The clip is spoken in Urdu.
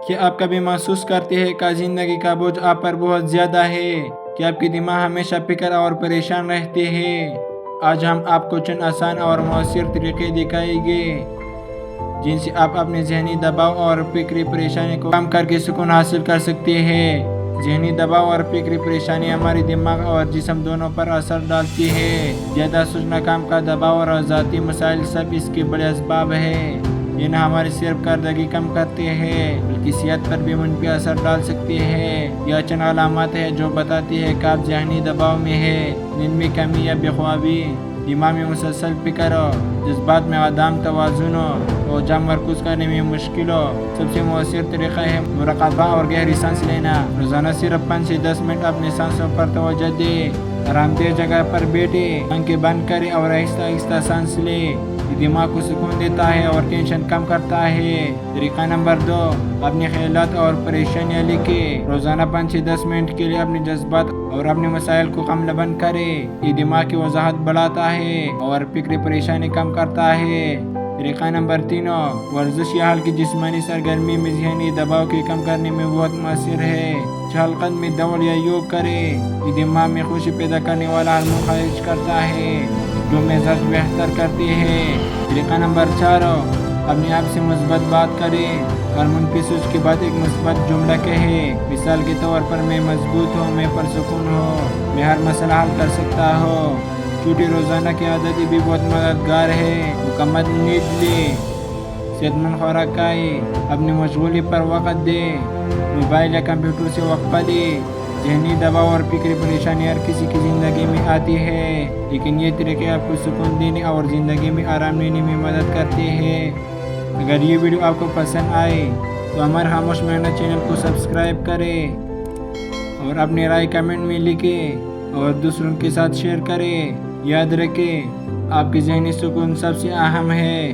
کیا آپ کبھی محسوس کرتے ہیں کہ زندگی کا بوجھ آپ پر بہت زیادہ ہے، کہ آپ کی دماغ ہمیشہ فکر اور پریشان رہتے ہیں؟ آج ہم آپ کو چند آسان اور مؤثر طریقے دکھائیں گے جن سے آپ اپنے ذہنی دباؤ اور فکری پریشانی کو کم کر کے سکون حاصل کر سکتے ہیں۔ ذہنی دباؤ اور فکری پریشانی ہمارے دماغ اور جسم دونوں پر اثر ڈالتی ہے۔ زیادہ سوچنا، کام کا دباؤ اور ذاتی مسائل سب اس کے بڑے اسباب ہیں۔ یہ نہ ہماری صرف کارکردگی کم کرتے ہیں بلکہ صحت پر بھی منفی اثر ڈال سکتے ہیں۔ یہ چند علامات ہیں جو بتاتی ہے کہ آپ ذہنی دباؤ میں ہیں۔ نیند میں کمی یا بے خوابی، دماغ میں مسلسل فکر ہو، جذبات میں عدم توازن ہو، توجہ مرکوز کرنے میں مشکل ہو۔ سب سے مؤثر طریقہ ہے مراقبہ اور گہری سانس لینا۔ روزانہ صرف 5 سے 10 منٹ اپنی سانسوں پر توجہ دیں۔ آرام دہ جگہ پر بیٹھے، آنکھیں بند کریں اور آہستہ آہستہ سانس لیں۔ یہ دماغ کو سکون دیتا ہے اور ٹینشن کم کرتا ہے۔ طریقہ نمبر 2، اپنے خیالات اور پریشانیاں لکھیں۔ روزانہ 5 سے 10 منٹ کے لیے اپنے جذبات اور اپنے مسائل کو قلم بند کریں۔ یہ دماغ کی وضاحت بڑھاتا ہے اور فکری پریشانی کم کرتا ہے۔ طریقہ نمبر 3، ورزش یا ہلکی جسمانی سرگرمی میں ذہنی دباؤ کو کم کرنے میں بہت مؤثر ہے۔ چہل قدمی، دوڑ یا یوگ کریں۔ یہ دماغ میں خوشی پیدا کرنے والا ہارمون خارج کرتا ہے جو مزاج بہتر کرتے ہیں۔ طریقہ نمبر 4، اپنے آپ سے مثبت بات کریں۔ ہر منفی سوچ کے بعد ایک مثبت جملہ کہیں۔ مثال کے طور پر، میں مضبوط ہوں، میں پرسکون ہوں، میں ہر مسئلہ حل کر سکتا ہوں۔ چھوٹی روزانہ کی عادتیں بھی بہت مددگار ہے۔ مکمل نیند لیں، صحت مند خوراک کھائیں، اپنی مشغولی پر وقت دیں، موبائل یا کمپیوٹر سے وقفہ لیں۔ ذہنی دباؤ اور فکری پریشانی ہر کسی کی زندگی میں آتی ہے، لیکن یہ طریقے آپ کو سکون دینے اور زندگی میں آرام لینے میں مدد کرتے ہیں۔ اگر یہ ویڈیو آپ کو پسند آئے تو ہمارے خاموش محنت چینل کو سبسکرائب کریں اور اپنی رائے کمنٹ میں لکھیں اور دوسروں کے ساتھ شیئر کریں۔ یاد رکھیں، آپ کی ذہنی سکون سب سے اہم ہے۔